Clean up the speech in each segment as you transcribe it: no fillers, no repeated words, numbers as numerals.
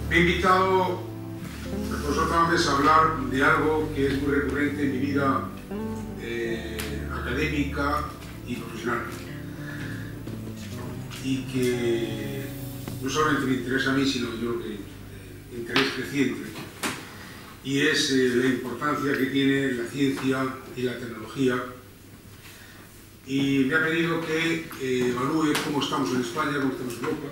Me he invitado a vosotros a hablar de algo que es muy recurrente en mi vida académica y profesional, y que no solamente me interesa a mí, sino yo creo que interés creciente, y es la importancia que tiene la ciencia y la tecnología. Y me ha pedido que evalúe cómo estamos en España, cómo estamos en Europa.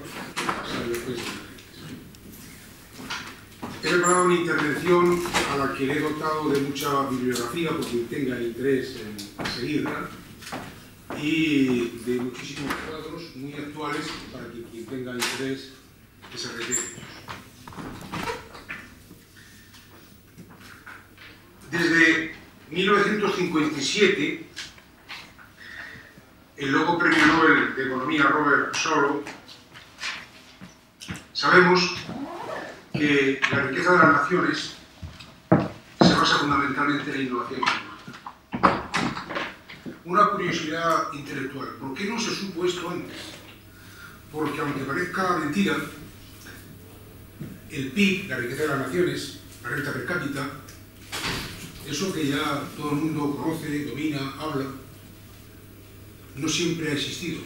He preparado una intervención a la que le he dotado de mucha bibliografía, por quien tenga interés en seguirla, y de muchísimos cuadros muy actuales para que quien tenga interés que se refiere. Desde 1957, el luego Premio Nobel de Economía Robert Solow, sabemos que la riqueza de las naciones se basa fundamentalmente en la innovación tecnológica. Una curiosidad intelectual: ¿por qué no se supo esto antes? Porque aunque parezca mentira, el PIB, la riqueza de las naciones, la renta per cápita, eso que ya todo el mundo conoce, domina, habla, no siempre ha existido.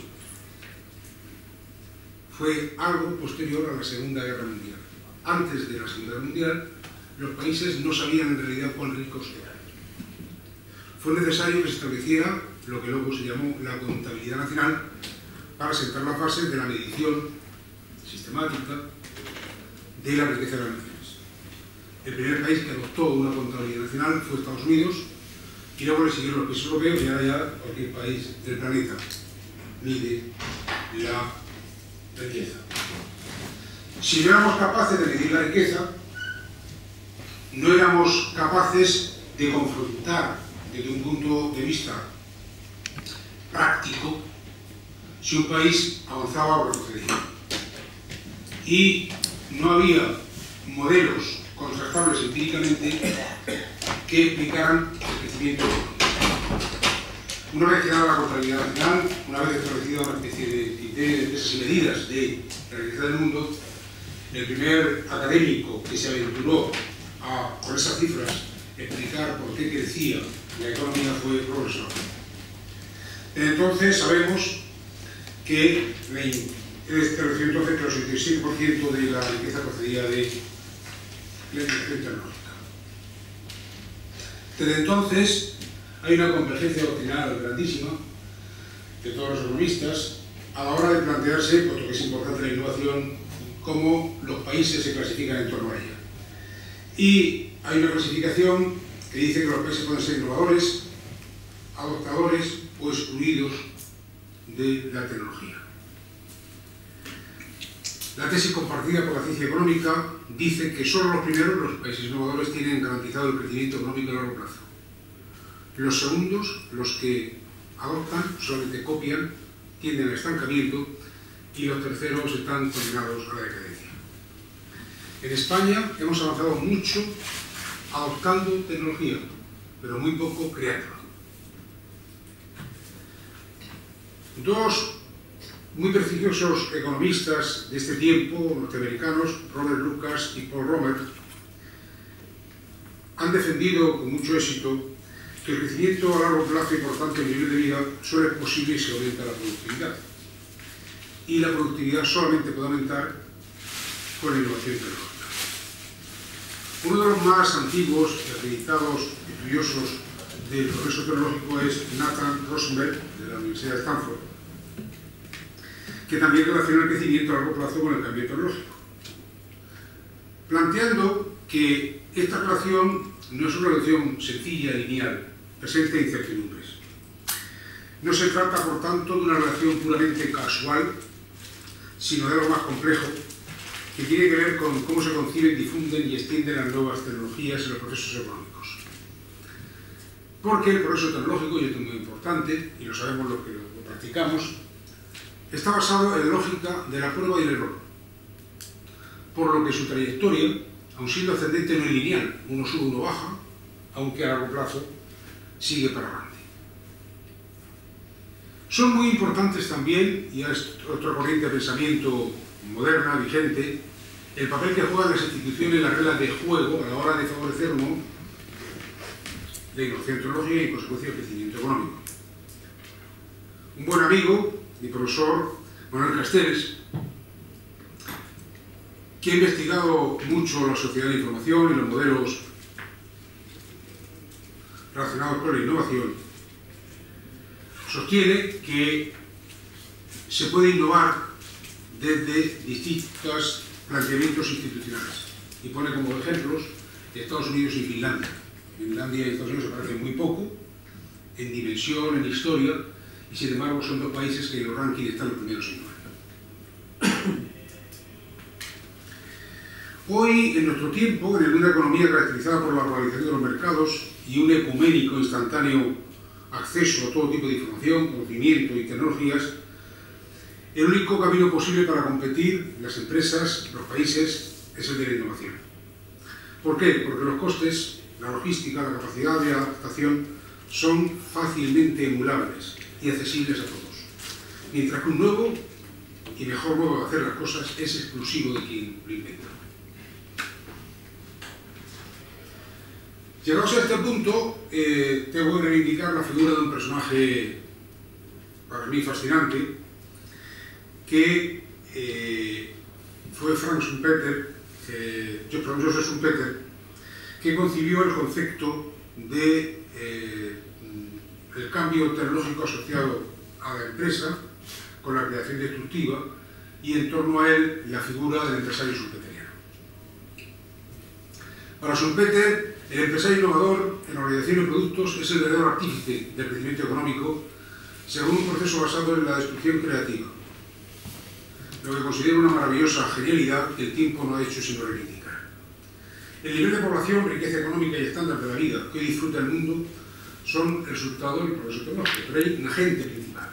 Fue algo posterior a la Segunda Guerra Mundial. Antes de la Segunda Guerra Mundial, los países no sabían en realidad cuán ricos eran. Fue necesario que se estableciera lo que luego se llamó la contabilidad nacional para sentar las bases de la medición sistemática de la riqueza de las naciones. El primer país que adoptó una contabilidad nacional fue Estados Unidos, y luego le siguieron los países europeos, y ahora ya cualquier país del planeta mide la riqueza. Si no éramos capaces de medir la riqueza, no éramos capaces de confrontar desde un punto de vista práctico si un país avanzaba o retrocedía. Y no había modelos contrastables empíricamente que explicaran el crecimiento económico. Una vez creada la contabilidad nacional, una vez establecida una especie de criterio de pesos y medidas de la riqueza del mundo, el primer académico que se aventuró a, con esas cifras, explicar por qué crecía la economía fue Robert Solow. Desde entonces sabemos que estableció entonces que el 86% de la riqueza procedía de la innovación tecnológica. Desde entonces hay una convergencia doctrinal grandísima de todos los economistas a la hora de plantearse, puesto que es importante la innovación, cómo los países se clasifican en torno a ella. Y hay una clasificación que dice que los países pueden ser innovadores, adoptadores o excluidos de la tecnología. La tesis compartida por la ciencia económica dice que solo los primeros, los países innovadores, tienen garantizado el crecimiento económico a largo plazo. Los segundos, los que adoptan, solamente copian, tienden al estancamiento, y los terceros están condenados a la decadencia. En España hemos avanzado mucho adoptando tecnología, pero muy poco creándola. Dos muy prestigiosos economistas de este tiempo, norteamericanos, Robert Lucas y Paul Romer, han defendido con mucho éxito que el crecimiento a largo plazo y por tanto el nivel de vida solo es posible si se aumenta la productividad. Y la productividad solamente puede aumentar con la innovación tecnológica. Uno de los más antiguos y acreditados estudiosos del progreso tecnológico es Nathan Rosenberg, de la Universidad de Stanford, que también relaciona el crecimiento a largo plazo con el cambio tecnológico, planteando que esta relación no es una relación sencilla, lineal, presenta incertidumbres. No se trata, por tanto, de una relación puramente casual, sino de algo más complejo, que tiene que ver con cómo se conciben, difunden y extienden las nuevas tecnologías en los procesos económicos. Porque el progreso tecnológico, y esto es muy importante, y lo sabemos los que lo practicamos, está basado en la lógica de la prueba y el error, por lo que su trayectoria, aun siendo ascendente, no es lineal, uno sube, uno baja, aunque a largo plazo sigue para adelante. Son muy importantes también, y es otra corriente de pensamiento moderna, vigente, el papel que juegan las instituciones en las reglas de juego a la hora de favorecer o no la innovación tecnológica y en consecuencia el crecimiento económico. Un buen amigo, mi profesor Manuel Castells, que ha investigado mucho la sociedad de información y los modelos relacionados con la innovación, sostiene que se puede innovar desde distintos planteamientos institucionales y pone como ejemplos Estados Unidos y Finlandia. Finlandia y Estados Unidos se parecen muy poco en dimensión, en historia, y sin embargo son dos países que en los rankings están los primeros en innovar. Hoy, en nuestro tiempo, en una economía caracterizada por la globalización de los mercados y un ecuménico instantáneo acceso a todo tipo de información, conocimiento y tecnologías, el único camino posible para competir las empresas, los países, es el de la innovación. ¿Por qué? Porque los costes, la logística, la capacidad de adaptación son fácilmente emulables y accesibles a todos, mientras que un nuevo y mejor modo de hacer las cosas es exclusivo de quien lo inventa. Llegados a este punto, tengo que reivindicar la figura de un personaje para mí fascinante, que fue Frank Schumpeter, Joseph Schumpeter, que concibió el concepto de el cambio tecnológico asociado a la empresa con la creación destructiva y en torno a él la figura del empresario schumpeteriano. Para Schumpeter, el empresario innovador en organización de productos es el verdadero artífice del crecimiento económico según un proceso basado en la destrucción creativa, lo que considero una maravillosa genialidad que el tiempo no ha hecho sino reivindicar. El nivel de población, riqueza económica y estándar de la vida que hoy disfruta el mundo son el resultado del progreso tecnológico, pero hay un agente principal,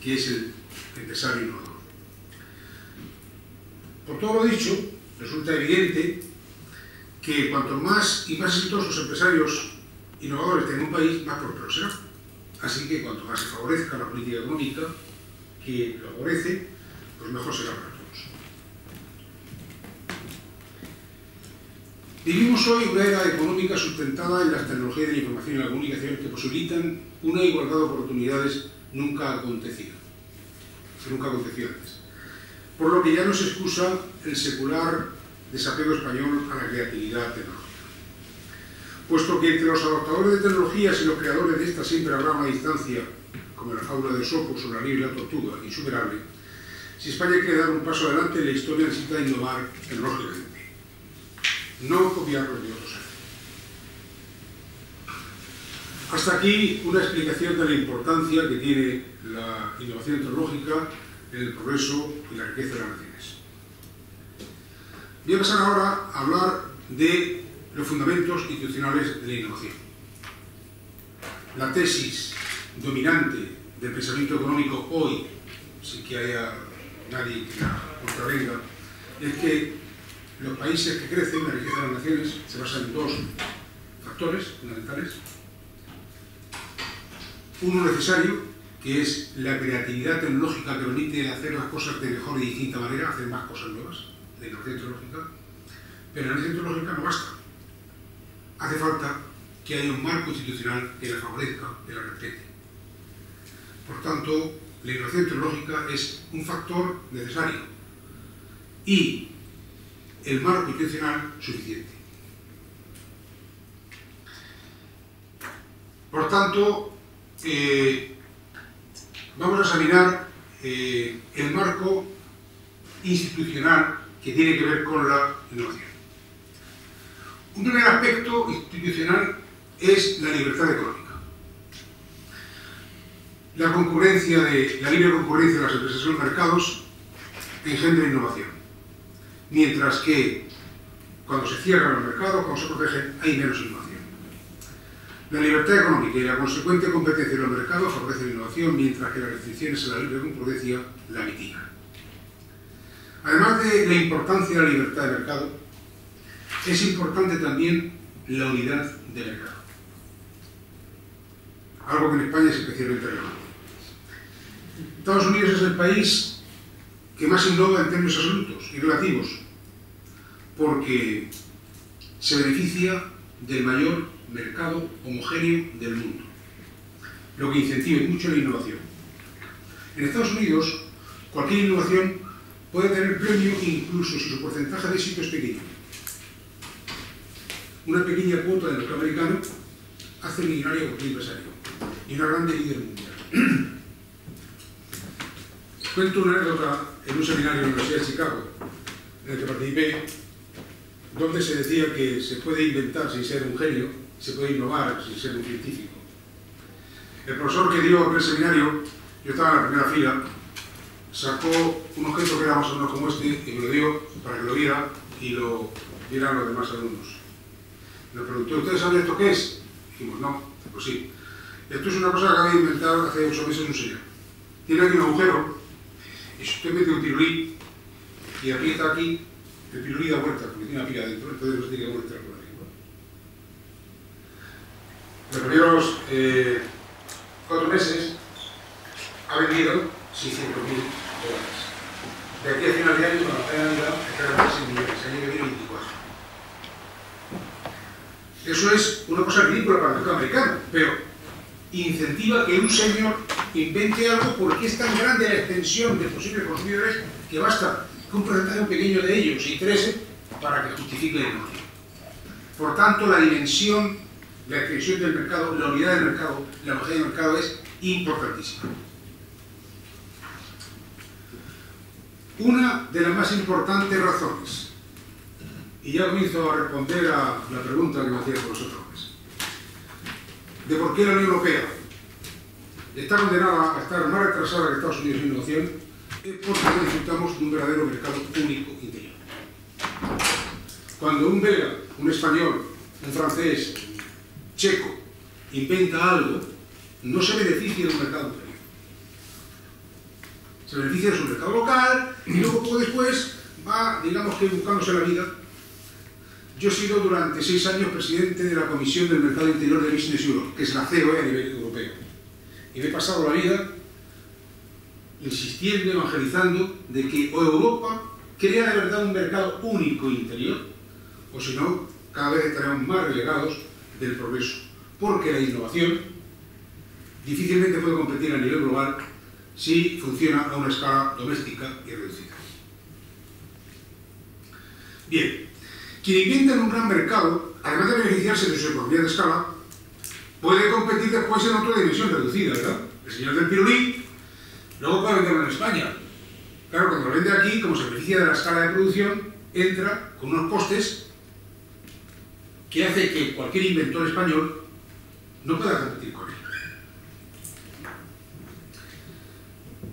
que es el empresario innovador. Por todo lo dicho, resulta evidente que cuanto más y más exitosos empresarios innovadores tenga un país, más próspero será. Así que cuanto más se favorezca la política económica que lo favorece, pues mejor será para todos. Vivimos hoy una era económica sustentada en las tecnologías de la información y la comunicación que posibilitan una igualdad de oportunidades nunca acontecida, antes. Por lo que ya no se excusa el secular desapego español a la creatividad tecnológica. Puesto que entre los adoptadores de tecnologías y los creadores de estas siempre habrá una distancia, como en la fábula de Esopo sobre la nieve y la tortuga, insuperable, si España quiere dar un paso adelante, la historia necesita innovar tecnológicamente, no copiar lo que otros hacen. Hasta aquí una explicación de la importancia que tiene la innovación tecnológica en el progreso y la riqueza de las naciones. Voy a pasar ahora a hablar de los fundamentos institucionales de la innovación. La tesis dominante del pensamiento económico hoy, sin que haya nadie que la contravenga, es que los países que crecen, la riqueza de las naciones, se basan en dos factores fundamentales. Uno necesario, que es la creatividad tecnológica que permite hacer las cosas de mejor y distinta manera, hacer más cosas nuevas, la innovación tecnológica. Pero la innovación tecnológica no basta. Hace falta que haya un marco institucional que la favorezca, que la respete. Por tanto, la innovación tecnológica es un factor necesario y el marco institucional suficiente. Por tanto, vamos a examinar el marco institucional que tiene que ver con la innovación. Un primer aspecto institucional es la libertad económica. La libre concurrencia de las empresas en los mercados engendra innovación, mientras que cuando se cierran los mercados, cuando se protegen, hay menos innovación. La libertad económica y la consecuente competencia en los mercados favorecen la innovación, mientras que las restricciones a la libre concurrencia la mitigan. Además de la importancia de la libertad de mercado, es importante también la unidad de mercado, algo que en España es especialmente relevante. Estados Unidos es el país que más innova en términos absolutos y relativos, porque se beneficia del mayor mercado homogéneo del mundo, lo que incentiva mucho la innovación. En Estados Unidos, cualquier innovación puede tener premio incluso si su porcentaje de éxito es pequeño. Una pequeña cuota del mercado americano hace millonario a cualquier empresario y una grande líder mundial. Cuento una anécdota en un seminario en la Universidad de Chicago en el que participé, donde se decía que se puede inventar sin ser un genio, se puede innovar sin ser un científico. El profesor que dio aquel seminario, yo estaba en la primera fila, sacó un objeto que era más o menos como este y me lo dio para que lo viera y lo vieran los demás alumnos. Nos preguntó: ¿ustedes saben esto qué es? Dijimos: no. Pues sí. Esto es una cosa que acabé de inventar hace 8 meses un señor. Tiene aquí un agujero y si usted mete un pirulí y aprieta aquí, el pirulí da vuelta porque tiene una pila dentro, entonces no tiene que volver por aquí. Los primeros 4 meses ha vendido $600.000. De aquí a final de año, cuando la Navidad, estará 6 millones, año que viene 24. Eso es una cosa ridícula para el mercado americano, pero incentiva que un señor invente algo porque es tan grande la extensión de posibles consumidores que basta que un porcentaje pequeño de ellos se interese para que justifique la innovación. Por tanto, la dimensión, la extensión del mercado, la unidad del mercado, la homogénea del mercado es importantísima. Una de las más importantes razones, y ya comienzo a responder a la pregunta que me hacían vosotros, de por qué la Unión Europea está condenada a estar más retrasada que Estados Unidos en innovación, es porque no disfrutamos de un verdadero mercado único interior. Cuando un belga, un español, un francés, un checo inventa algo, no se beneficia de un mercado interior. Se beneficia de su mercado local y luego poco después va, digamos que buscándose la vida. Yo he sido durante 6 años presidente de la Comisión del Mercado Interior de Business Europe, que es la COE a nivel europeo. Y me he pasado la vida insistiendo, evangelizando, de que o Europa crea de verdad un mercado único interior, o si no, cada vez estaremos más relegados del progreso. Porque la innovación difícilmente puede competir a nivel global si funciona a una escala doméstica y reducida. Bien. Quien inventa en un gran mercado, además de beneficiarse de su economía de escala, puede competir después en otra dimensión reducida, ¿verdad? El señor del pirulí luego puede venderlo en España. Claro, cuando lo vende aquí, como se beneficia de la escala de producción, entra con unos costes que hace que cualquier inventor español no pueda competir con él.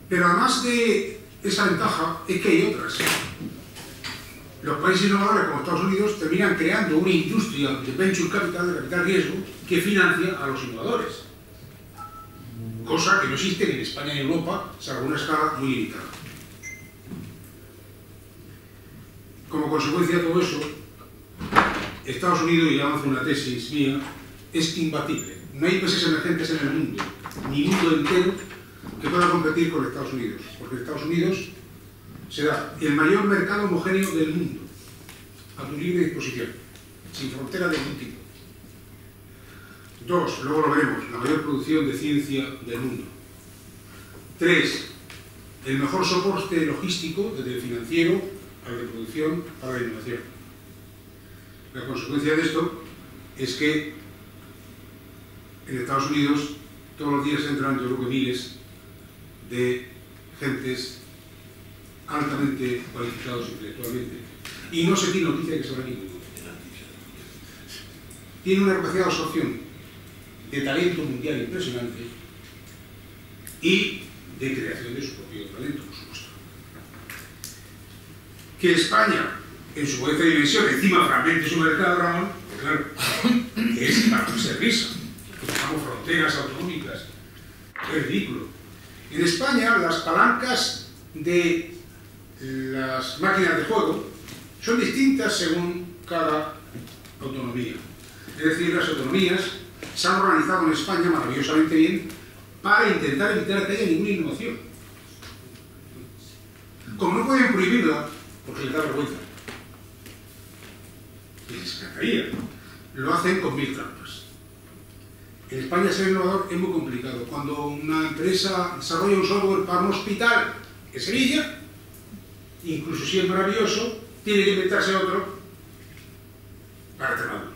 Pero además de esa ventaja, es que hay otras. Los países innovadores como Estados Unidos terminan creando una industria de venture capital, de capital riesgo, que financia a los innovadores. Cosa que no existe en España y en Europa, salvo una escala muy limitada. Como consecuencia de todo eso, Estados Unidos, y ya avanzo una tesis mía, es imbatible. No hay países emergentes en el mundo, ni mundo entero, que pueda competir con Estados Unidos. Porque Estados Unidos se da el mayor mercado homogéneo del mundo, a tu libre disposición, sin fronteras de ningún tipo. 2, luego lo veremos, la mayor producción de ciencia del mundo. 3, el mejor soporte logístico, desde el financiero al de producción para la innovación. La consecuencia de esto es que En Estados Unidos todos los días entran, yo creo que miles de gentes altamente cualificados intelectualmente, y no se tiene noticia de que se van ninguno. Tiene una capacidad de absorción de talento mundial impresionante y de creación de su propio talento, por supuesto. Que España, en su modesta dimensión, encima fragmente su mercado, Ramón, claro, es para no ser risa, que tengamos fronteras autonómicas, es ridículo. En España, las palancas de las máquinas de juego son distintas según cada autonomía. Es decir, las autonomías se han organizado en España maravillosamente bien para intentar evitar que haya ninguna innovación. Como no pueden prohibirla, porque les da vergüenza, les encantaría, lo hacen con mil trampas. En España ser innovador es muy complicado. Cuando una empresa desarrolla un software para un hospital en Sevilla, incluso si es maravilloso, tiene que inventarse otro para Extremadura.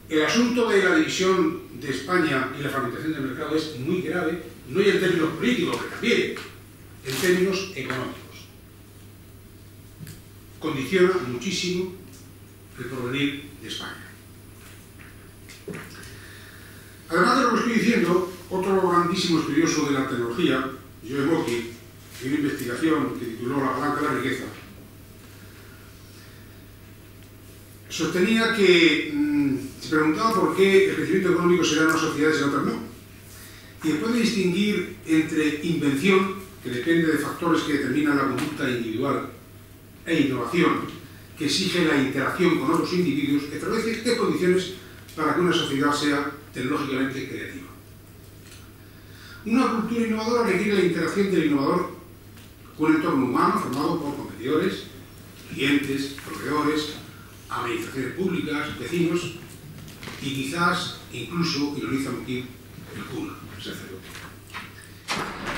El asunto de la división de España y la fragmentación del mercado es muy grave, no ya en términos políticos, que también, en términos económicos. Condiciona muchísimo el porvenir de España. Además de lo que estoy diciendo, otro grandísimo estudioso de la tecnología, Joe Moky, en una investigación que tituló La palanca de la riqueza, sostenía que se preguntaba por qué el crecimiento económico se da en unas sociedades y en otras no. Y después de distinguir entre invención, que depende de factores que determinan la conducta individual, e innovación, que exige la interacción con otros individuos, establece 3 condiciones para que una sociedad sea tecnológicamente creativa. Una cultura innovadora requiere la interacción del innovador con un entorno humano formado por competidores, clientes, proveedores, administraciones públicas, vecinos y quizás incluso, ironiza Moquín, el cura, el sacerdote.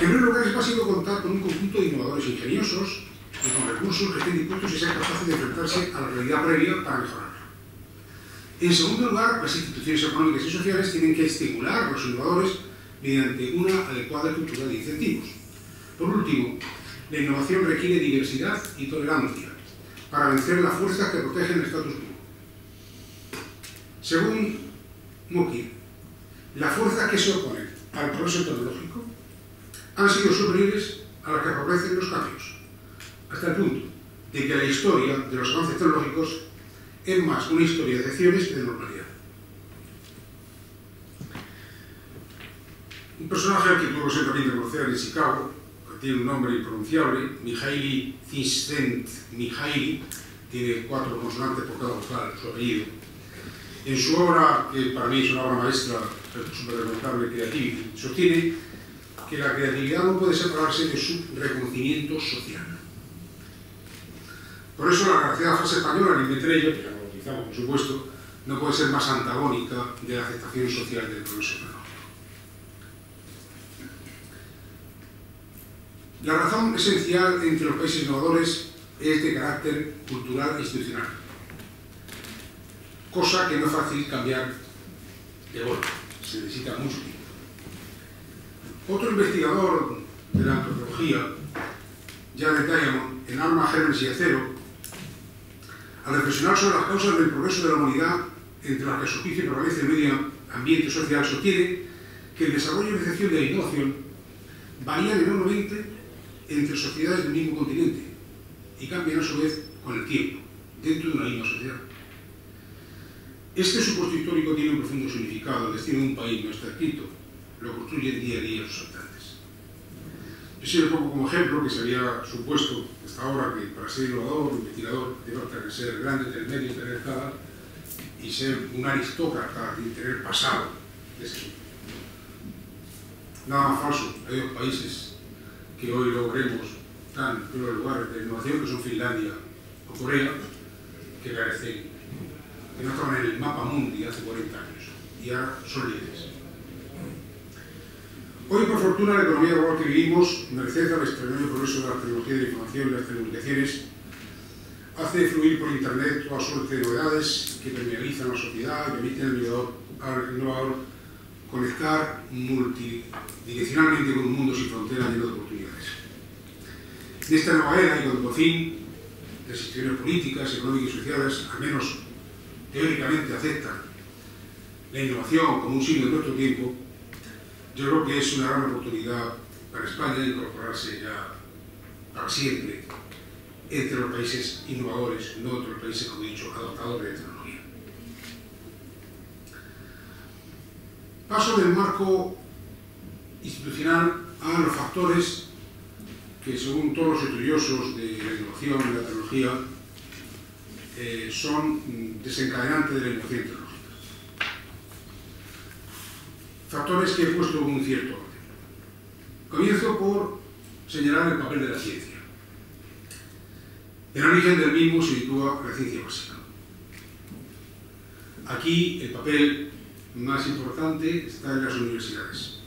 En primer lugar, es básico contar con un conjunto de innovadores ingeniosos y con recursos que estén dispuestos y sean capaces de enfrentarse a la realidad previa para mejorarla. En segundo lugar, las instituciones económicas y sociales tienen que estimular a los innovadores mediante una adecuada cultura de incentivos. Por último, la innovación requiere diversidad y tolerancia para vencer las fuerzas que protegen el status quo. Según Moky, las fuerzas que se oponen al progreso tecnológico han sido superiores a las que favorecen los cambios, hasta el punto de que la historia de los avances tecnológicos es más una historia de excepciones que de normalidad. Un personaje al que tuvo siempre también de conocer en Chicago, que tiene un nombre impronunciable, Mihaly Csikszentmihalyi, tiene 4 consonantes por cada vocal, su apellido. En su obra, que para mí es una obra maestra, súper lamentable, Creativity, sostiene que la creatividad no puede separarse de su reconocimiento social. Por eso la graciada frase española, que inventé yo, que ya lo utilizamos por supuesto, no puede ser más antagónica de la aceptación social del progreso tecnológico. La razón esencial entre los países innovadores es de carácter cultural e institucional, cosa que no es fácil cambiar de golpe, se necesita mucho tiempo. Otro investigador de la antropología, Jared Diamond, en Armas, Gérmenes y Acero, al reflexionar sobre las causas del progreso de la humanidad, entre las que a su juicio prevalece el medio ambiente social, sostiene que el desarrollo y recepción de la innovación varían enormemente entre sociedades del mismo continente y cambian a su vez con el tiempo, dentro de una misma sociedad. Este supuesto histórico tiene un profundo significado. El destino de un país no está escrito, lo construyen día a día sus habitantes. Yo siempre pongo como ejemplo que se había supuesto hasta ahora que para ser innovador, investigador, debe que ser grande, tener medio, tener cara y ser un aristócrata y tener pasado de ese tipo. Nada más falso. Hay 2 países que hoy logremos tan en los lugares de innovación, que son Finlandia o Corea, que carecen, que no estaban en el mapa mundi hace 40 años y ahora son líderes. Hoy, por fortuna, la economía global que vivimos, merced al extraordinario progreso de la tecnología de la información y las telecomunicaciones, hace fluir por Internet toda suerte de novedades que permeabilizan la sociedad y permiten al innovador conectar multidireccionalmente con un mundo sin fronteras lleno de oportunidades. En esta nueva era, y cuando por fin las instituciones políticas, económicas y sociales, al menos teóricamente, aceptan la innovación como un signo de nuestro tiempo, yo creo que es una gran oportunidad para España incorporarse ya para siempre entre los países innovadores, no entre los países, como he dicho, adoptadores de tecnología. Paso del marco institucional a los factores que, según todos los estudiosos de la innovación y la tecnología, son desencadenantes de la innovación tecnológica. Factores que he puesto con un cierto orden. Comienzo por señalar el papel de la ciencia. El origen del mismo se sitúa en la ciencia básica. Aquí el papel más importante está en las universidades.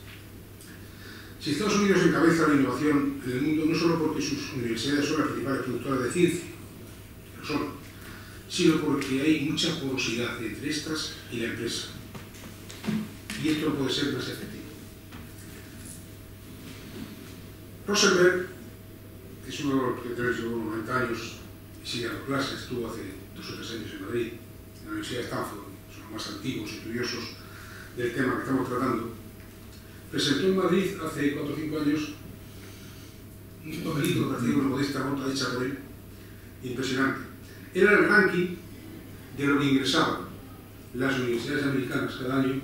Si Estados Unidos encabeza la innovación en el mundo, no solo porque sus universidades son las principales productoras de ciencia, que lo son, sino porque hay mucha porosidad entre estas y la empresa. Y esto no puede ser más efectivo. Rosenberg, que es uno de los que tiene unos 90 años y sigue dando clases, estuvo hace 2 o 3 años en Madrid, en la Universidad de Stanford, son los más antiguos estudiosos del tema que estamos tratando, presentó en Madrid hace 4 o 5 años un papelito que hacía una modesta nota hecha por él, impresionante. Era el ranking de lo que ingresaban las universidades americanas cada año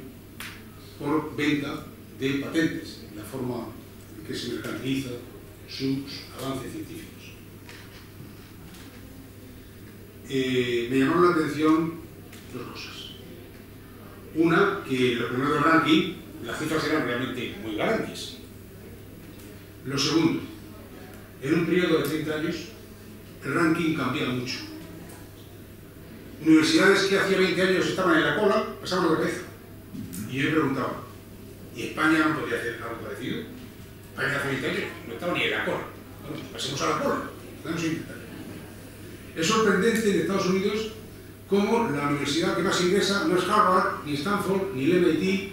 por venta de patentes, la forma en que se mercantiliza sus avances científicos. Me llamaron la atención 2 cosas. Una, que lo primero del ranking, las cifras eran realmente muy grandes. Lo segundo, en un periodo de 30 años, el ranking cambia mucho. Universidades que hacía 20 años estaban en la cola, pasaban a la cabeza. Y yo me preguntaba, ¿y España no podría hacer algo parecido? España hace 20 años no estaba ni en la cola. Bueno, pasemos a la cola, vamos a intentar. Es sorprendente en Estados Unidos cómo la universidad que más ingresa no es Harvard, ni Stanford, ni el MIT,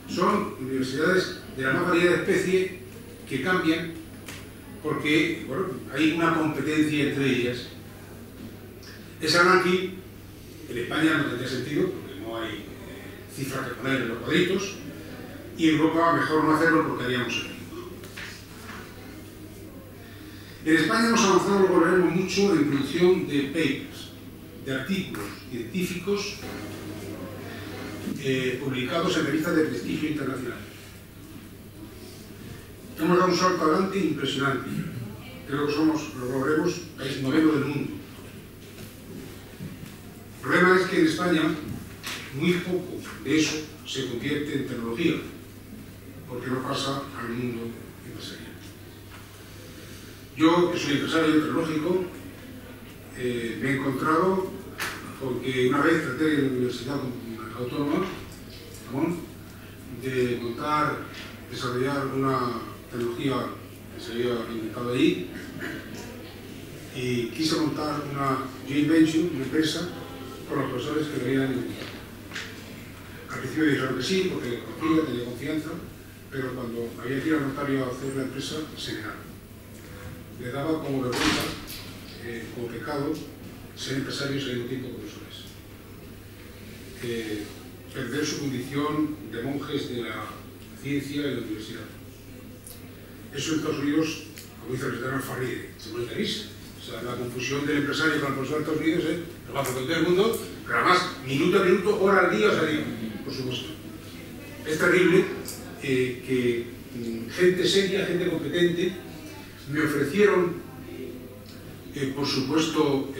son universidades de la más variedad de especie que cambian porque, bueno, hay una competencia entre ellas. Ese ranking en España no tendría sentido porque no hay cifras que poner en los cuadritos, y en Europa mejor no hacerlo porque haríamos el mismo. En España hemos avanzado, lo veremos mucho, en producción de papers, de artículos científicos publicados en revistas de prestigio internacional. Hemos dado un salto adelante impresionante. Creo que somos, lo veremos, país 9º del mundo. El problema es que en España muy poco de eso se convierte en tecnología, porque no pasa al mundo empresarial. Yo, que soy empresario tecnológico, me he encontrado con que una vez traté en la Universidad Autónoma de montar, desarrollar una tecnología que se había inventado ahí, y quise montar una joint venture, una empresa, con los profesores que lo habían inventado. Al principio dijeron que sí, porque confía, tenía confianza, pero cuando había que ir al notario a hacer la empresa, se negaron. Le daba como vergüenza, como pecado, ser empresarios al mismo tiempo profesores. Perder su condición de monjes de la ciencia y la universidad. Eso en Estados Unidos, como dice el presidente Farride, se muere de risa. O sea, la confusión del empresario con el profesor de Estados Unidos es lo más frecuente del mundo, pero además, minuto a minuto, hora al día, o sea, digo, por supuesto. Es terrible que gente seria, gente competente, me ofrecieron, por supuesto,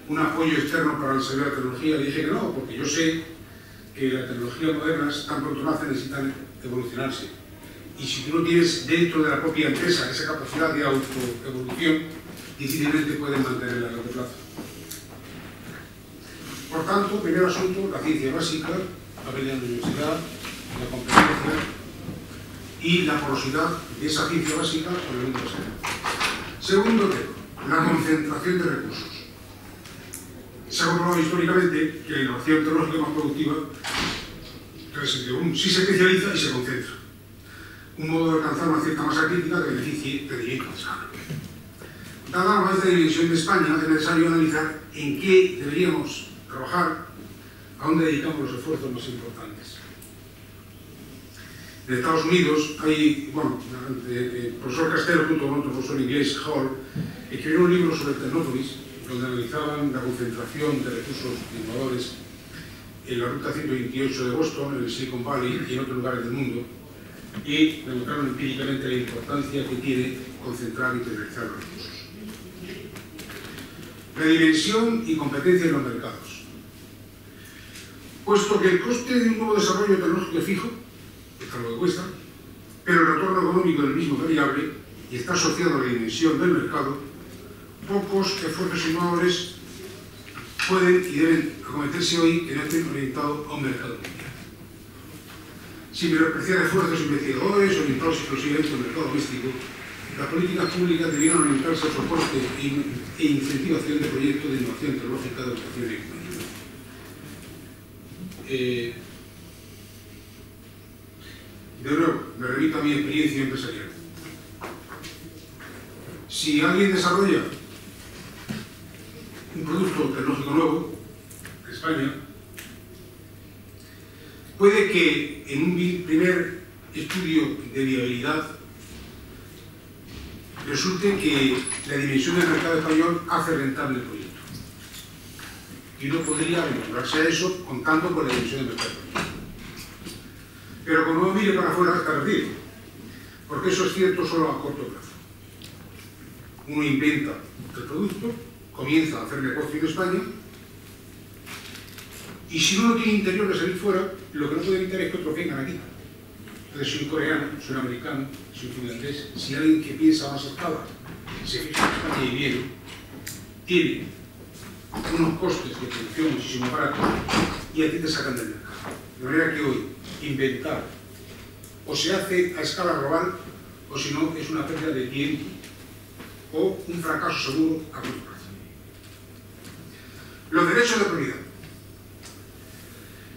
un apoyo externo para el desarrollo de la tecnología. Le dije que no, porque yo sé que las tecnologías modernas, tan pronto nacen, necesitan evolucionarse. Y si tú no tienes dentro de la propia empresa esa capacidad de autoevolución, difícilmente pueden mantenerla a largo plazo. Por tanto, primer asunto, la ciencia básica, el papel de la universidad, la competencia y la porosidad de esa ciencia básica con el mundo empresarial. Segundo tema, la concentración de recursos. Se ha comprobado históricamente que la innovación tecnológica más productiva sí se especializa y se concentra. Un modo de alcanzar una cierta masa crítica que beneficie rendimiento de escala. Dada la esta dimensión de España, es necesario analizar en qué deberíamos trabajar, a dónde dedicamos los esfuerzos más importantes. En Estados Unidos hay, bueno, el profesor Castelo junto con otro profesor inglés, Hall, escribió un libro sobre Tecnópolis, donde analizaban la concentración de recursos innovadores en la ruta 128 de Boston, en el Silicon Valley y en otros lugares del mundo, y demostraron empíricamente la importancia que tiene concentrar y priorizar los recursos. La dimensión y competencia en los mercados. Puesto que el coste de un nuevo desarrollo tecnológico es fijo, está lo que cuesta, pero el retorno económico del mismo es variable y está asociado a la dimensión del mercado, pocos esfuerzos innovadores pueden y deben acometerse hoy que no estén orientados a un mercado mundial. Sin menospreciar esfuerzos investigadores orientados exclusivamente al mercado doméstico, las políticas públicas debieran orientarse al soporte e incentivación de proyectos de innovación tecnológica, de educación y economía. De nuevo, me remito a mi experiencia empresarial. Si alguien desarrolla un producto tecnológico nuevo en España, puede que en un primer estudio de viabilidad resulte que la dimensión del mercado español hace rentable el proyecto. Y uno podría vincularse a eso contando con la dimensión del mercado español. Pero como no mire para afuera, está perdido. Porque eso es cierto solo a corto plazo. Uno inventa el producto, comienza a hacer negocio en España, y si uno no tiene interior de salir fuera, lo que no puede evitar es que otros vengan aquí. Entonces, si un coreano, si un americano, si un finlandés, si alguien que piensa a más escala se fija en España y viene, tiene unos costes de producción muchísimo baratos y a ti te sacan del mercado. De manera que hoy inventar o se hace a escala global o si no es una pérdida de tiempo o un fracaso seguro a corto plazo. Los derechos de propiedad.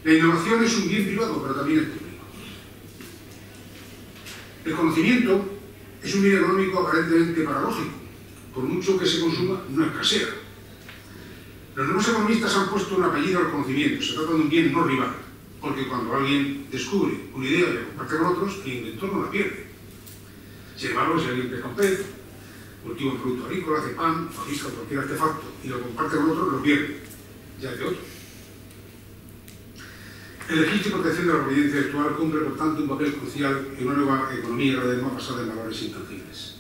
La innovación es un bien privado, pero también es público. El conocimiento es un bien económico aparentemente paradójico. Por mucho que se consuma, no escasea. Los nuevos economistas han puesto un apellido al conocimiento. Se trata de un bien no rival, porque cuando alguien descubre una idea y la comparte con otros, el inventor no la pierde. Sin embargo, si alguien pesca un pez, cultiva un producto agrícola, hace pan, fabrica cualquier artefacto y lo comparte con otro, lo pierde. Ya es de otro. El registro y protección de la propiedad intelectual cumple, por tanto, un papel crucial en una nueva economía cada vez más basada en valores intangibles.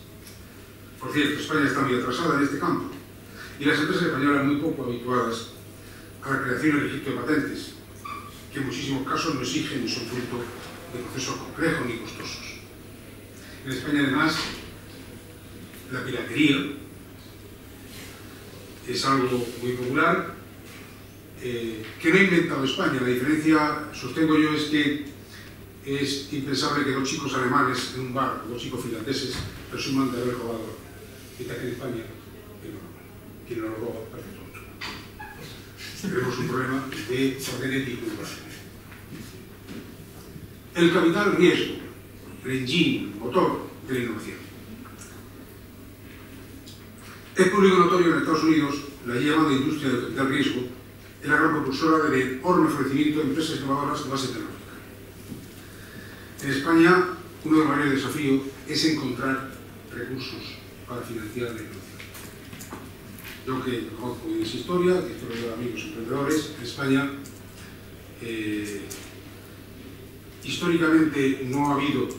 Por cierto, España está muy atrasada en este campo y las empresas españolas muy poco habituadas a la creación y registro de patentes, que en muchísimos casos no exigen ni son fruto de procesos complejos ni costosos. En España, además, la piratería es algo muy popular, que no ha inventado España. La diferencia, sostengo yo, es que es impensable que dos chicos alemanes en un bar, dos chicos finlandeses, presuman de haber robado. Mientras que en España, quien no lo roba parece tonto. Tenemos un problema de orden ético y moral. El capital riesgo, el engine, motor de la innovación. Es público notorio en Estados Unidos la llamada industria del capital riesgo es la gran propulsora del enorme florecimiento de empresas innovadoras de base tecnológica. En España, uno de los mayores desafíos es encontrar recursos para financiar la innovación. Yo que conozco bien esa historia, que estoy rodeado de amigos emprendedores, en España históricamente no ha habido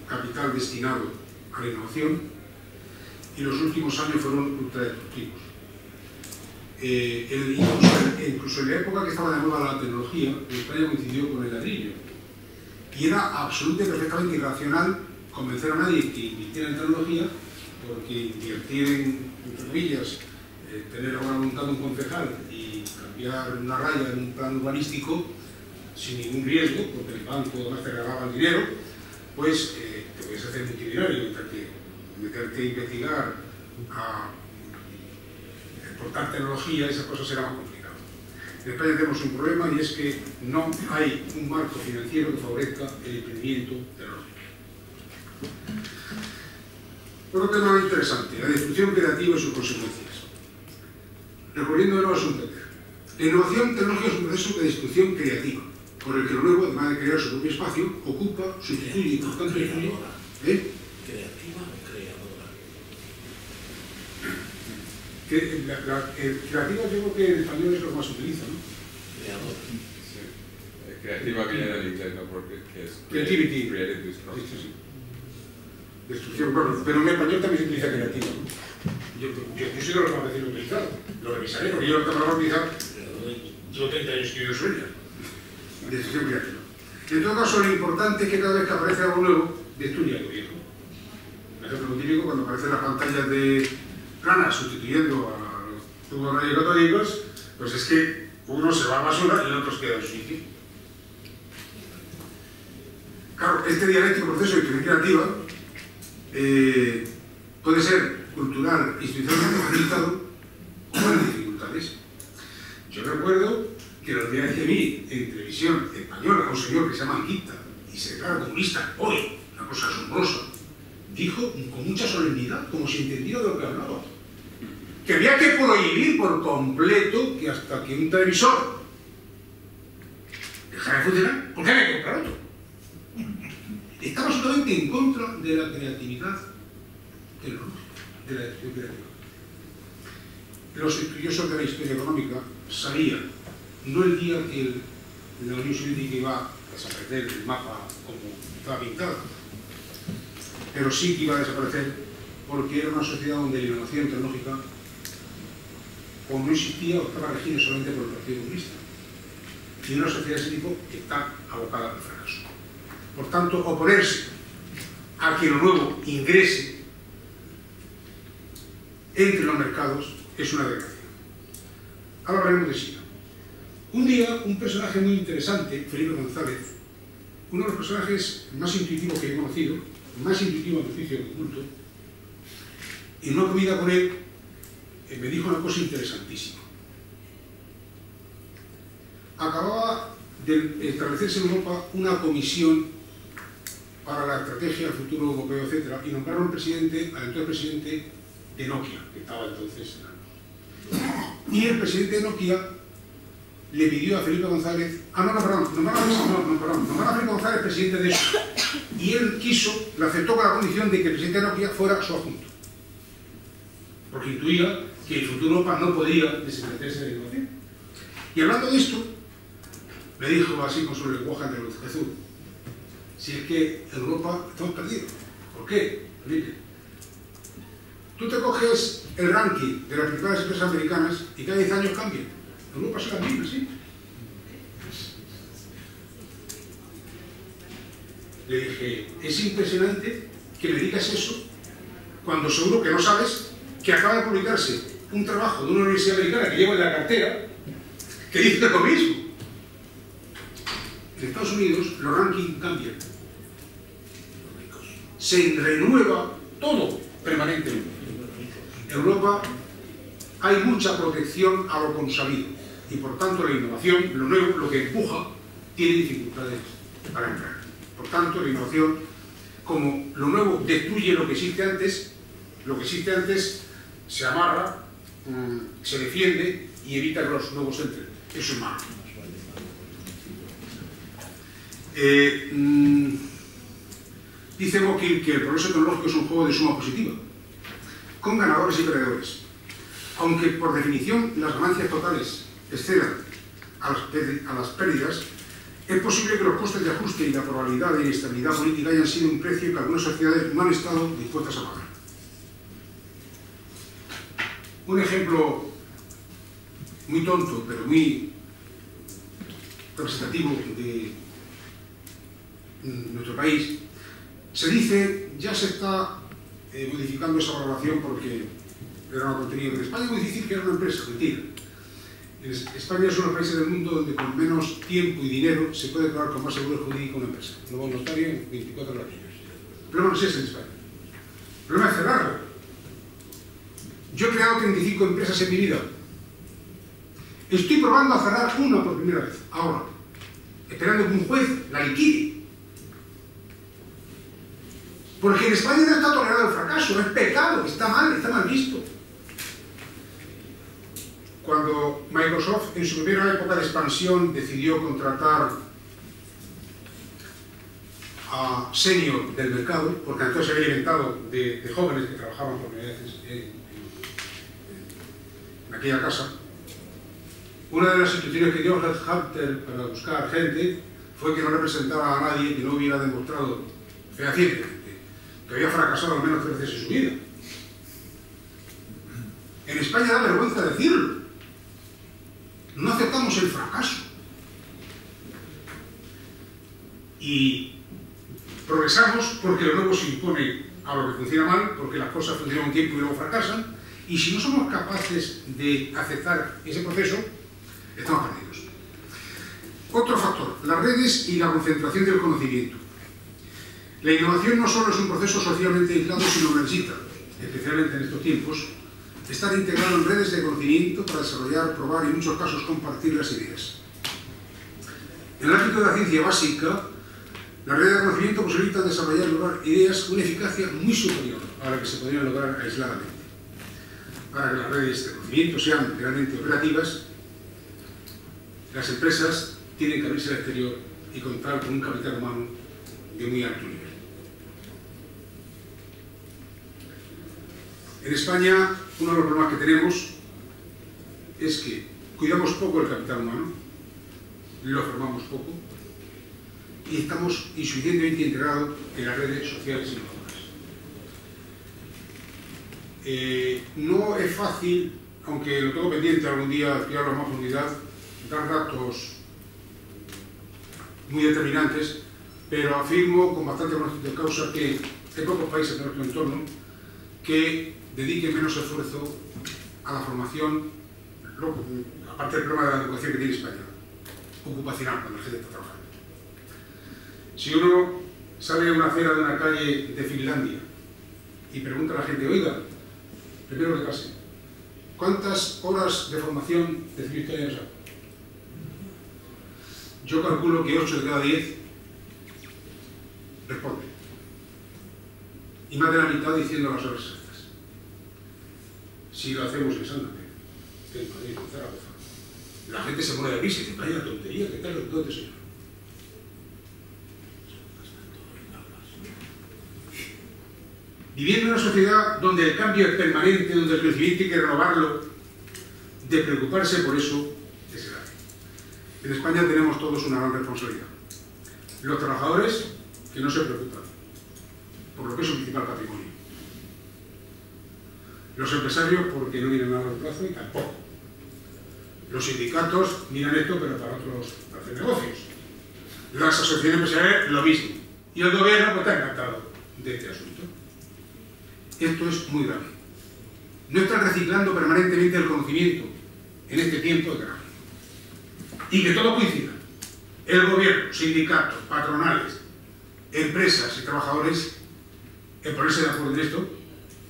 capital destinado a la innovación y los últimos años fueron ultradestructivos. Incluso en la época que estaba de moda la tecnología, en España coincidió con el ladrillo. Y era absolutamente perfectamente irracional convencer a nadie que invirtiera en tecnología, porque invertir entre comillas, tener ahora montado un concejal y cambiar una raya en un plan urbanístico sin ningún riesgo, porque el banco además te regalaba el dinero, pues te puedes hacer multimillonario, meterte a investigar a exportar tecnología, esas cosas será más complicado. En España tenemos un problema y es que no hay un marco financiero que favorezca el emprendimiento tecnológico. Otro tema interesante, la destrucción creativa y sus consecuencias. Recorriendo de nuevo a Schumpeter. La innovación tecnológica es un proceso de destrucción creativa, por el que lo nuevo, además de crear su propio espacio, ocupa, sustituye y por tanto destruye. ¿Creativa o creadora? Creativa yo creo que en español es lo que más se utiliza, ¿no? Creadora. Sí. Creativa viene del inglés, ¿no? Porque es Creativity. Creative destruction. Sí. Destrucción, bueno, pero en español también se utiliza creativa. Yo soy de los más recién utilizados. Lo revisaré porque yo lo que he utilizado. Llevo 30 años que yo soy ya. Destrucción creativa. En todo caso, lo importante es que cada vez que aparece algo nuevo, destruye algo viejo. Un ejemplo muy típico, cuando aparecen las pantallas de planas sustituyendo a los tubos radiocatódicos, pues es que uno se va a basura y el otro se queda en su sitio. Claro, este dialéctico proceso de destrucción creativa puede ser cultural, institucionalmente facilitado o con dificultades. Yo recuerdo que la primera vez que vi en televisión española a un señor que se llama Anguita y se declara comunista hoy, una cosa asombrosa, dijo con mucha solemnidad, como si entendiera de lo que hablaba, que había que prohibir por completo que hasta que un televisor dejara de funcionar, porque había que comprar otro. Estaba absolutamente en contra de la creatividad tecnológica, de la destrucción creativa. Los estudiosos de la historia económica sabían, no el día que la Unión Soviética iba a desaparecer del mapa como estaba pintado, pero sí que iba a desaparecer porque era una sociedad donde la innovación tecnológica o no existía o estaba regida solamente por el Partido Comunista. Y una sociedad de ese tipo está abocada al fracaso. Por tanto, oponerse a que lo nuevo ingrese entre los mercados es una desgracia. Ahora hablaremos de China. Un día, un personaje muy interesante, Felipe González, uno de los personajes más intuitivos que he conocido, más intuitivo en oficio que culto, en una comida con él, me dijo una cosa interesantísima. Acababa de establecerse en Europa una comisión para la estrategia, el futuro europeo, etc. Y nombraron al entonces presidente de Nokia, que estaba entonces. Y el presidente de Nokia le pidió a nombraron a Felipe González presidente de eso. Y él le aceptó con la condición de que el presidente de Nokia fuera su adjunto. Porque intuía que el futuro Europa no podía desaparecerse de la innovación. Y hablando de esto, me dijo así con su lenguaje de luz: Jesús, si es que en Europa estamos perdidos. ¿Por qué, Felipe? Tú te coges el ranking de las principales empresas americanas y cada 10 años cambian. Europa son las mismas, ¿sí? Le dije, es impresionante que me digas eso cuando seguro que no sabes que acaba de publicarse un trabajo de una universidad americana que llevo en la cartera que dice lo mismo. En Estados Unidos los rankings cambian. Se renueva todo permanentemente. En Europa hay mucha protección a lo consabido y por tanto la innovación, lo nuevo, lo que empuja, tiene dificultades para entrar. Por tanto, la innovación, como lo nuevo destruye lo que existe antes se amarra, se defiende y evita que los nuevos entren. Eso es malo. Dice Bokil que el progreso tecnológico es un juego de suma positiva, con ganadores y perdedores. Aunque por definición las ganancias totales excedan a las pérdidas, es posible que los costes de ajuste y la probabilidad de inestabilidad política hayan sido un precio que algunas sociedades no han estado dispuestas a pagar. Un ejemplo muy tonto, pero muy representativo de nuestro país. Se dice, ya se está modificando esa valoración porque era una tontería. En España es muy difícil crear una empresa, mentira. España es uno de los países del mundo donde con menos tiempo y dinero se puede crear con más seguro jurídico una empresa. No va a un notario en 24 horas. El problema no es ese en España. El problema es cerrarla. Yo he creado 35 empresas en mi vida. Estoy probando a cerrar una por primera vez, ahora, esperando que un juez la liquide. Porque en España no está tolerado el fracaso, es pecado, está mal visto. Cuando Microsoft, en su primera época de expansión, decidió contratar a senior del mercado, porque entonces se había inventado de jóvenes que trabajaban por primera vez en aquella casa, una de las instituciones que dio Headhunter para buscar gente fue que no representaba a nadie que no hubiera demostrado fehacientemente que había fracasado al menos 3 veces en su vida. En España da vergüenza decirlo. No aceptamos el fracaso. Y progresamos porque lo nuevo se impone a lo que funciona mal, porque las cosas funcionan un tiempo y luego fracasan, y si no somos capaces de aceptar ese proceso, estamos perdidos. Otro factor, las redes y la concentración del conocimiento. La innovación no solo es un proceso socialmente aislado, sino que necesita, especialmente en estos tiempos, estar integrado en redes de conocimiento para desarrollar, probar y en muchos casos compartir las ideas. En el ámbito de la ciencia básica, las redes de conocimiento posibilitan desarrollar y lograr ideas con una eficacia muy superior a la que se podrían lograr aisladamente. Para que las redes de conocimiento sean realmente operativas, las empresas tienen que abrirse al exterior y contar con un capital humano de muy alto nivel. En España, uno de los problemas que tenemos es que cuidamos poco el capital humano, lo formamos poco y estamos insuficientemente integrados en las redes sociales innovadoras. No es fácil, aunque lo tengo pendiente algún día estudiarlo a más profundidad, dar datos muy determinantes, pero afirmo con bastante conocimiento de causa que hay pocos países de nuestro entorno que dediquen menos esfuerzo a la formación, aparte del problema de la educación que tiene España, ocupacional, cuando la gente está trabajando. Si uno sale a una acera de una calle de Finlandia y pregunta a la gente, oiga, primero de clase, ¿cuántas horas de formación recibe usted en esa? Yo calculo que 8 de cada 10 responden. Y más de la mitad diciendo las horas exactas. Si lo hacemos en Santa Fe, en Madrid, en Zaragoza, la gente se pone de risa y dice, vaya tontería, ¿qué tal los dotes, señor? Viviendo en una sociedad donde el cambio es permanente, donde el crecimiento hay que renovarlo, de preocuparse por eso es grave. En España tenemos todos una gran responsabilidad. Los trabajadores, que no se preocupan por lo que es su principal patrimonio. Los empresarios, porque no miran a largo plazo y tampoco. Los sindicatos miran esto, pero para otros, para hacer negocios. Las asociaciones empresariales, lo mismo. Y el gobierno, pues, está encantado de este asunto. Esto es muy grave. No están reciclando permanentemente el conocimiento en este tiempo de grave. Y que todo coincida. El gobierno, sindicatos, patronales, empresas y trabajadores, en ponerse de acuerdo en esto.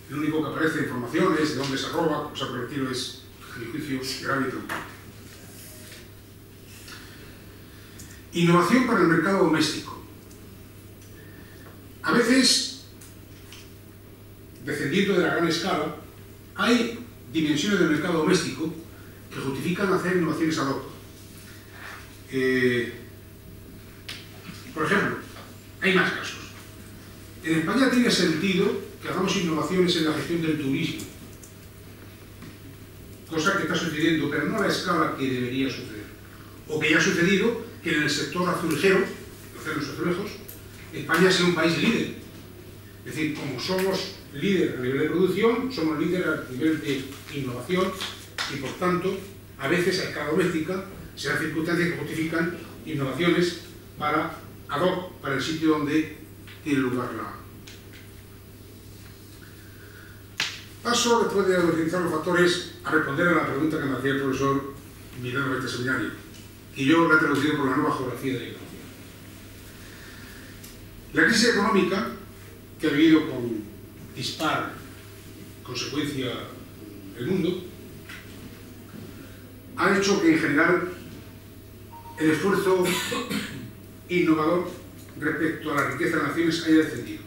Lo único que aparece en información es de dónde se roba, cosa por el estilo es, a mi juicio, grave y preocupante. Innovación para el mercado doméstico. A veces, descendiendo de la gran escala, hay dimensiones del mercado doméstico que justifican hacer innovaciones ad hoc. Por ejemplo, hay más casos. En España tiene sentido que hagamos innovaciones en la gestión del turismo, cosa que está sucediendo, pero no a la escala que debería suceder, o que ya ha sucedido, que en el sector azulejero, los azulejos, España sea un país líder. Es decir, como somos líder a nivel de producción, somos líder a nivel de innovación y, por tanto, a veces a escala doméstica se dan circunstancias que justifican innovaciones para ad hoc, para el sitio donde tiene lugar la... Paso, después de utilizar los factores, a responder a la pregunta que me hacía el profesor mirando este seminario, y yo la he traducido por la nueva geografía de la innovación. La crisis económica, que ha vivido con dispar consecuencia el mundo, ha hecho que en general el esfuerzo innovador respecto a la riqueza de las naciones haya descendido,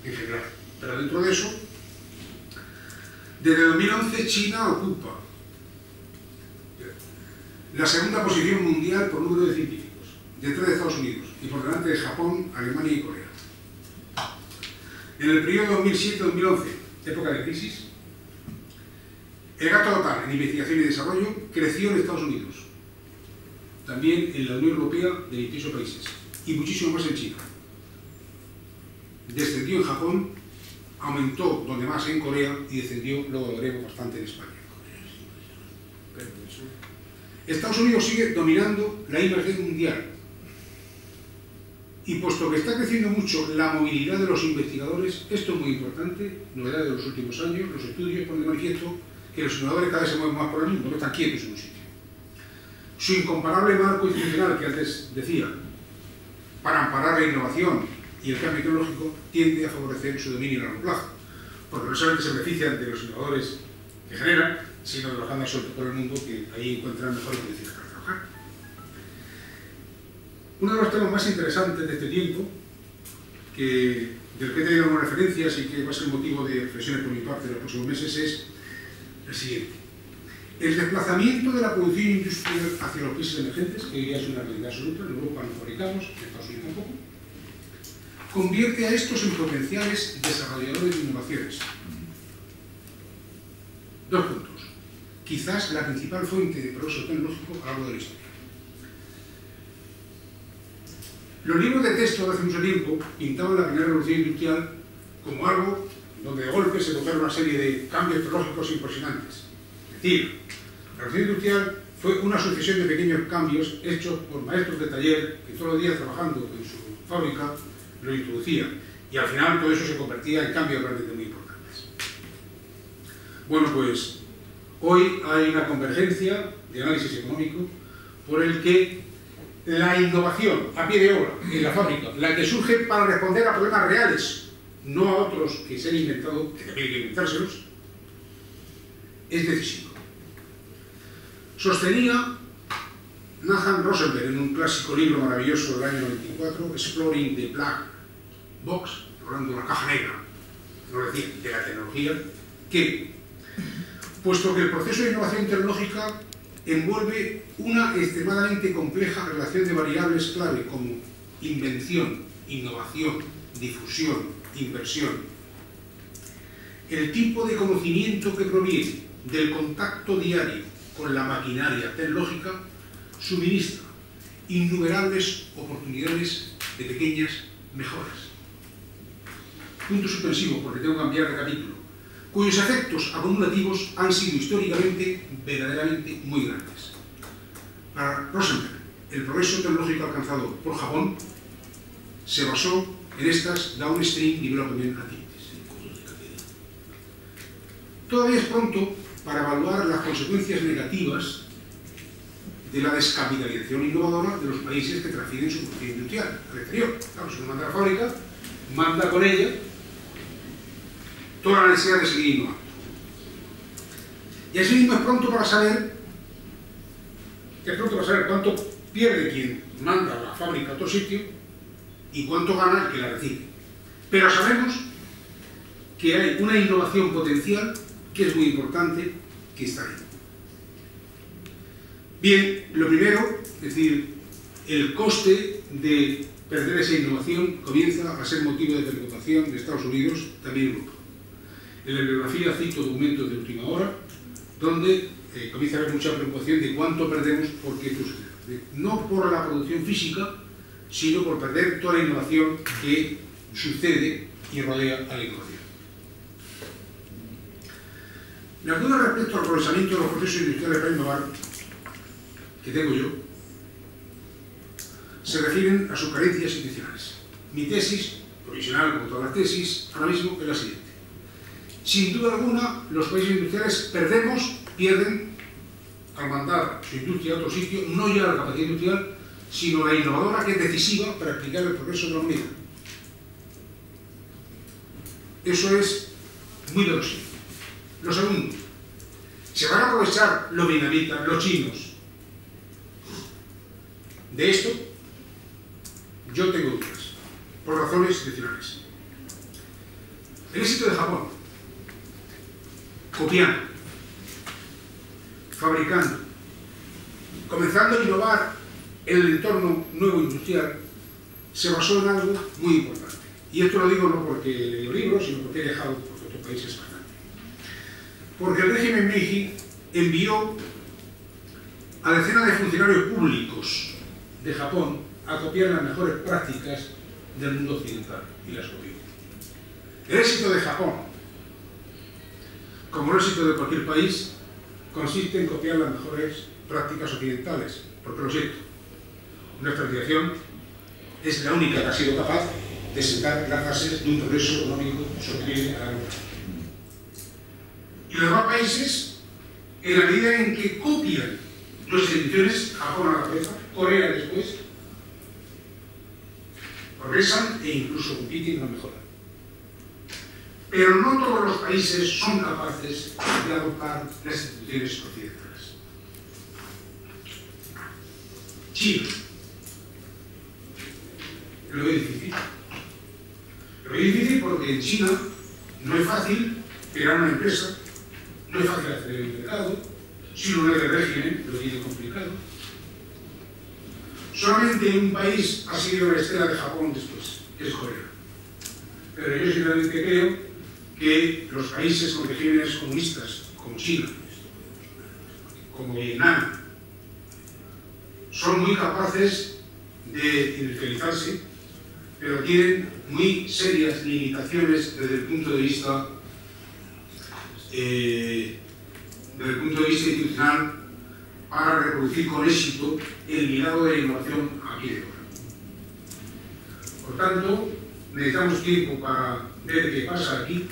en general. Pero dentro de eso, desde 2011 China ocupa la segunda posición mundial por número de científicos, detrás de Estados Unidos y por delante de Japón, Alemania y Corea. En el periodo 2007-2011, época de crisis, el gasto total en investigación y desarrollo creció en Estados Unidos, también en la Unión Europea de 28 países y muchísimo más en China. Descendió en Japón, aumentó donde más en Corea y descendió, luego lo veremos, bastante en España. Estados Unidos sigue dominando la inversión mundial y puesto que está creciendo mucho la movilidad de los investigadores, esto es muy importante, novedad de los últimos años, los estudios ponen de manifiesto que los innovadores cada vez se mueven más por el mundo, no están quietos en un sitio. Su incomparable marco institucional que antes decía, para amparar la innovación y el cambio tecnológico, tiende a favorecer su dominio a largo plazo, porque no solamente se benefician de los innovadores que generan, sino de los que andan sueltos por el mundo, que ahí encuentran mejores condiciones para trabajar. Uno de los temas más interesantes de este tiempo, del que he tenido algunas referencias y que va a ser motivo de reflexiones por mi parte en los próximos meses, es el siguiente. El desplazamiento de la producción industrial hacia los países emergentes, que hoy día es una realidad absoluta, en Europa no fabricamos, en Estados Unidos tampoco, convierte a estos en potenciales desarrolladores de innovaciones. Dos puntos. Quizás la principal fuente de progreso tecnológico a lo largo de la historia. Los libros de texto de hace mucho tiempo pintaban la primera revolución industrial como algo donde de golpe se produjeron una serie de cambios tecnológicos impresionantes. Es decir, la revolución industrial fue una sucesión de pequeños cambios hechos por maestros de taller que todos los días trabajando en su fábrica lo introducían y al final todo eso se convertía en cambios realmente muy importantes. Bueno, pues hoy hay una convergencia de análisis económico por el que la innovación a pie de obra en la fábrica, la que surge para responder a problemas reales, no a otros que se han inventado, que también hay que inventárselos, es decisiva. Sostenía Nathan Rosenberg en un clásico libro maravilloso del año 94, Exploring the Black Box, hablando de la caja negra, no decir, de la tecnología, que, puesto que el proceso de innovación tecnológica envuelve una extremadamente compleja relación de variables clave como invención, innovación, difusión, inversión, el tipo de conocimiento que proviene del contacto diario con la maquinaria tecnológica suministra innumerables oportunidades de pequeñas mejoras. Punto suspensivo, porque tengo que cambiar de capítulo, cuyos efectos acumulativos han sido históricamente verdaderamente muy grandes. Para Rosenberg, el progreso tecnológico alcanzado por Japón se basó en estas Downstream Development Activities. Todavía es pronto para evaluar las consecuencias negativas de la descapitalización innovadora de los países que transfieren su producción industrial al exterior. Claro, si uno manda a la fábrica, manda con ella toda la necesidad de seguir innovando. Y así mismo es pronto para saber cuánto pierde quien manda a la fábrica a otro sitio y cuánto gana el que la recibe. Pero sabemos que hay una innovación potencial que es muy importante, que está ahí. Bien, lo primero, es decir, el coste de perder esa innovación comienza a ser motivo de preocupación de Estados Unidos, también Europa. En la bibliografía cito documentos de última hora, donde comienza a haber mucha preocupación de cuánto perdemos porque esto sucede. No por la producción física, sino por perder toda la innovación que sucede y rodea a la innovación. Las dudas respecto al aprovechamiento de los procesos industriales para innovar que tengo yo se refieren a sus carencias institucionales. Mi tesis, provisional como todas las tesis, ahora mismo es la siguiente. Sin duda alguna, los países industriales pierden al mandar su industria a otro sitio, no ya la capacidad industrial, sino la innovadora que es decisiva para explicar el progreso de la humanidad. Eso es muy verosímil. Lo segundo, ¿Se van a aprovechar los vietnamitas, los chinos, de esto? Yo tengo dudas, por razones excepcionales. El éxito de Japón, copiando, fabricando, comenzando a innovar en el entorno nuevo industrial, se basó en algo muy importante. Y esto lo digo no porque he leído libros, sino porque he viajado por otros países bastante. Porque el régimen Meiji envió a decenas de funcionarios públicos de Japón a copiar las mejores prácticas del mundo occidental, y las copió. El éxito de Japón, como el éxito de cualquier país, consiste en copiar las mejores prácticas occidentales, porque lo siento, nuestra civilización es la única que ha sido capaz de sentar las bases de un progreso económico sostenible a largo plazo. Y los demás países, en la medida en que copian nuestras instituciones, Japón a la cabeza, Corea después, progresan e incluso compiten y mejoran. Pero no todos los países son capaces de adoptar las instituciones occidentales. China. Lo veo difícil. Lo veo difícil porque en China no es fácil crear una empresa, no es fácil hacer el mercado, si uno lee el régimen lo tiene complicado. Solamente un país ha seguido la estela de Japón después, que es Corea. Pero yo sinceramente creo que los países con regímenes comunistas, como China, como Vietnam, son muy capaces de industrializarse, pero tienen muy serias limitaciones desde el punto de vista institucional para reproducir con éxito el legado de la innovación aquí de ahora. Por tanto, necesitamos tiempo para ver qué pasa aquí,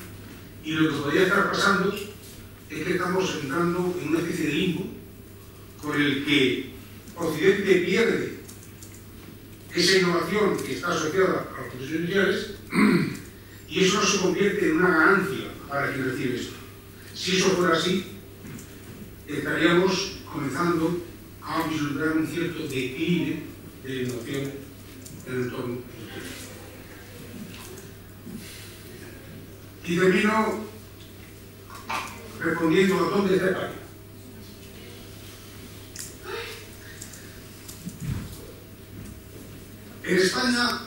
y lo que podría estar pasando es que estamos entrando en una especie de limbo con el que Occidente pierde esa innovación que está asociada a los procesos industriales, y eso no se convierte en una ganancia para quien recibe esto. Si eso fuera así, estaríamos comenzando a vislumbrar un cierto declive de la innovación en el entorno industrial. Y termino respondiendo a dónde está España. En España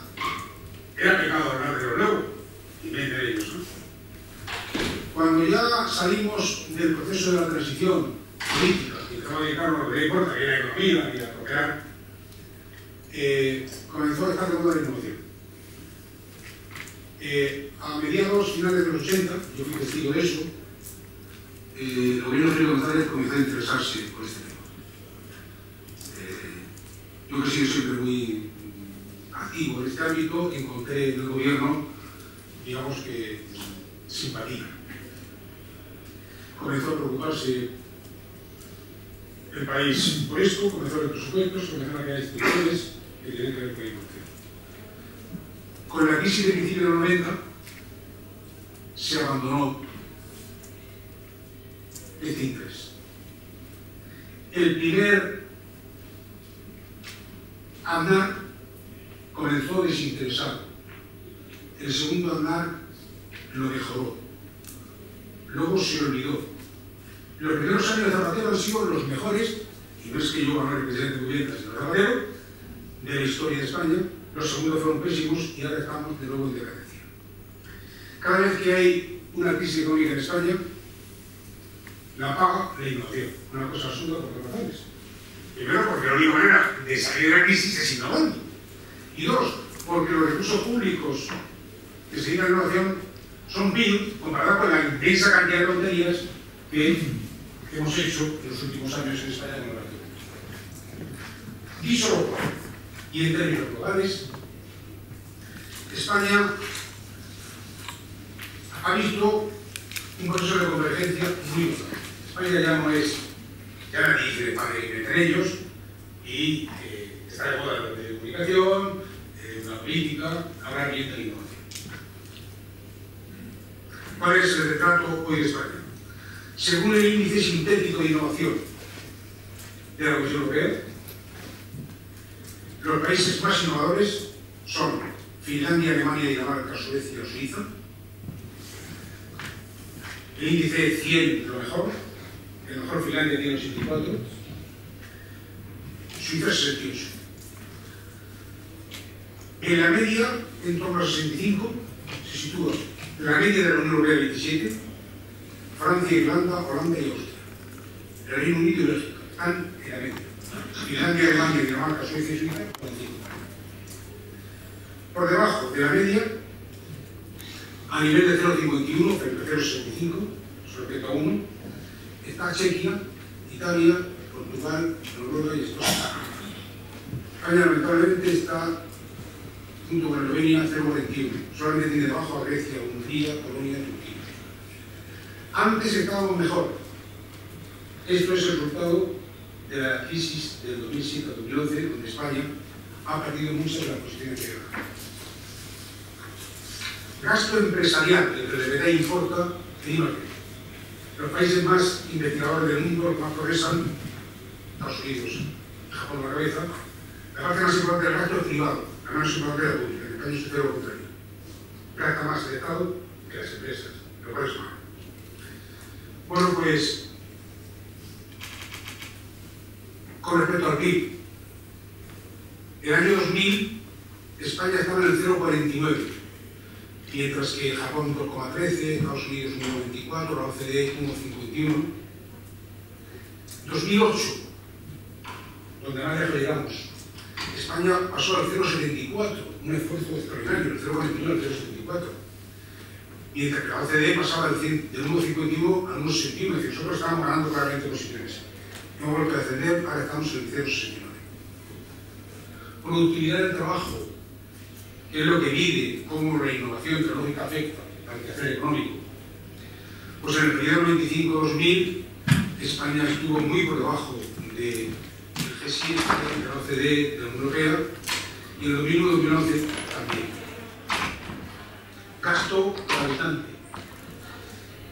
era pecado hablar de lo nuevo, y bien de ellos, ¿no? Cuando ya salimos del proceso de la transición política, y empezamos a dedicarnos a lo que le importa, que es la economía y a procrear, comenzó a estar de moda la innovación. A mediados, finales de los 80, yo fui testigo de eso, el gobierno de Felipe González comenzó a interesarse por este tema. Yo que he sido siempre muy activo en este ámbito, encontré en el gobierno, digamos que, simpatía. Comenzó a preocuparse el país por esto, comenzó a ver presupuestos, comenzaron a crear instituciones que tienen que ver con la innovación. Con la crisis de principios de los 90 se abandonó este interés. El primer andar comenzó desinteresado. El segundo andar lo mejoró. Luego se olvidó. Los primeros años de Zapatero han sido los mejores, y no es que yo ganara el presidente muy bien, sino Zapatero, de la historia de España. Los segundos fueron pésimos y ahora estamos de nuevo en decadencia. Cada vez que hay una crisis económica en España, la paga la innovación. Una cosa absurda por dos razones. Primero, porque la única manera de salir de la crisis es innovando. Y dos, porque los recursos públicos que se dedican a la innovación son mil comparados con la inmensa cantidad de tonterías que hemos hecho en los últimos años en España con la innovación. Dicho lo cual, y en términos globales, España ha visto un proceso de convergencia muy notable. España ya no es, ya nadie dice de padre entre ellos, y está de moda la telecomunicación, la política, hablar bien de la innovación. ¿Cuál es el retrato hoy de España? Según el índice sintético de innovación de la Comisión Europea, los países más innovadores son Finlandia, Alemania, Dinamarca, Suecia o Suiza. El índice 100, lo mejor. El mejor Finlandia tiene 84. Suiza 68. En la media, en torno a 65, se sitúa la media de la Unión Europea 27, Francia, Irlanda, Holanda y Austria. El Reino Unido y Bélgica están en la media. Finlandia, Alemania, Dinamarca, Suecia y Suiza, por encima. Por debajo de la media, a nivel de 0,51 frente a 0,65, respecto a 1, está Chequia, Italia, Portugal, Noruega y Escocia. España lamentablemente está junto con Eslovenia 0,21. Solamente tiene debajo a Grecia, Hungría, Polonia y Turquía. Antes estábamos mejor. Esto es el resultado de la crisis del 2007 a 2011, donde España ha perdido muchas de las posiciones que ganaba. Gasto empresarial, el que de verdad importa, tenemos que los países más investigadores del mundo, los que más progresan, Estados Unidos, Japón a la cabeza, la parte más importante del gasto es privado, la menos importante es la pública. En España sucede lo contrario. Gasta más el Estado que las empresas, lo cual es malo. Bueno, pues, con respecto al PIB, el año 2000 España estaba en el 0,49, mientras que Japón 2,13, Estados Unidos 1,24, la OCDE 1,51. 2008, donde más lejos llegamos, España pasó al 0,74, un esfuerzo extraordinario, el 0,49 al 0,74, mientras que la OCDE pasaba del 1,51 al 1,61, es decir, nosotros estábamos ganando claramente posiciones. Hemos vuelto a descender, ahora estamos en el 0,69. Productividad del trabajo, que es lo que mide cómo la innovación tecnológica afecta al quehacer económico. Pues en el periodo 95-2000, España estuvo muy por debajo del G7, de la OCDE, de la Unión Europea, y en el 2001-2011 también. Gasto por habitante.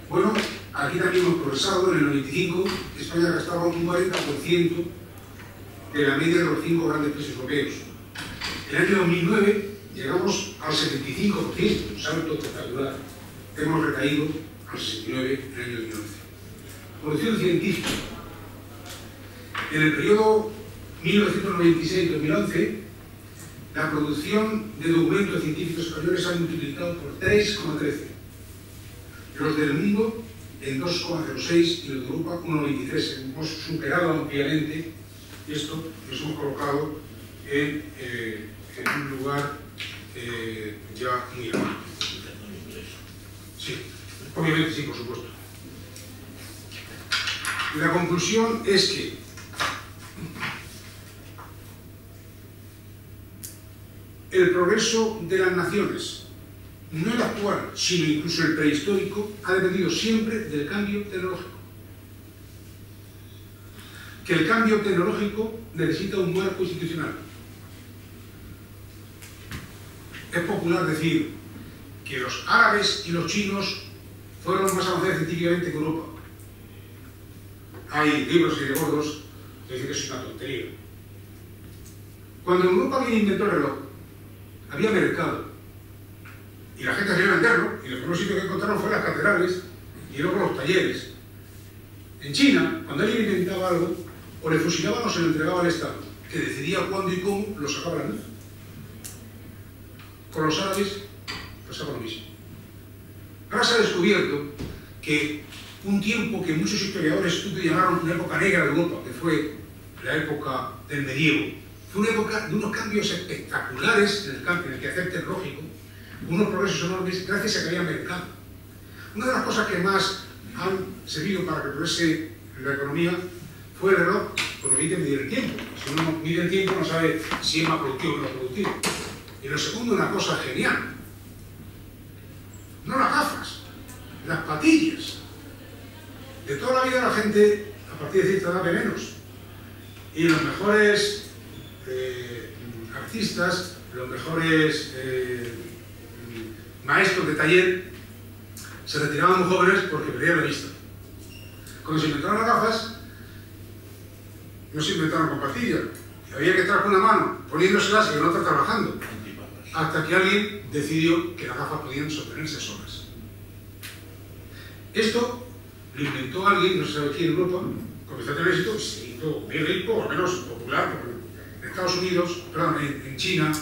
Bueno, aquí también hemos progresado. En el 95, España gastaba un 40% de la media de los 5 grandes países europeos. En el año 2009 llegamos al 75%, un salto espectacular. Hemos recaído al 69% en el año 2011. Producción científica. En el periodo 1996-2011, la producción de documentos científicos españoles se ha multiplicado por 3,13. Los del mundo en 2,06 y los de Europa 1,23. Hemos superado ampliamente esto, nos hemos colocado en un lugar ya muy alto. Sí, obviamente sí, por supuesto. La conclusión es que el progreso de las naciones, no el actual, sino incluso el prehistórico, ha dependido siempre del cambio tecnológico. Que el cambio tecnológico necesita un marco institucional. Es popular decir que los árabes y los chinos fueron más avanzados científicamente que Europa. Hay libros y gordos que dicen que es una tontería. Cuando en Europa alguien inventó el reloj, había mercado. Y la gente salió a venderlo, y los primeros sitios que encontraron fueron las catedrales y luego los talleres. En China, cuando alguien inventaba algo, o le fusilaban o se lo entregaba al Estado, que decidía cuándo y cómo lo sacaba a la luz. Con los árabes pasaba lo mismo. Ahora se ha descubierto que un tiempo que muchos historiadores llamaron una época negra de Europa, que fue la época del medievo, fue una época de unos cambios espectaculares en el quehacer tecnológico, unos progresos enormes gracias a que había mercado. Una de las cosas que más han servido para que progrese la economía fue el reloj, porque permite medir el tiempo. Si uno mide el tiempo no sabe si es más productivo o menos productivo. Y lo segundo, una cosa genial. No las gafas, las patillas. De toda la vida la gente, a partir de cierta edad, ve menos. Y los mejores artistas, los mejores maestros de taller, se retiraban muy jóvenes porque perdían la vista. Cuando se inventaron las gafas, no se inventaron con pastillas. Había que estar con una mano poniéndoselas y con otra trabajando. Hasta que alguien decidió que las gafas podían sostenerse solas. Esto lo inventó alguien, no se sabe quién en Europa, comenzó a tener éxito y se hizo muy rico, o al menos popular, porque en Estados Unidos, perdón, en China,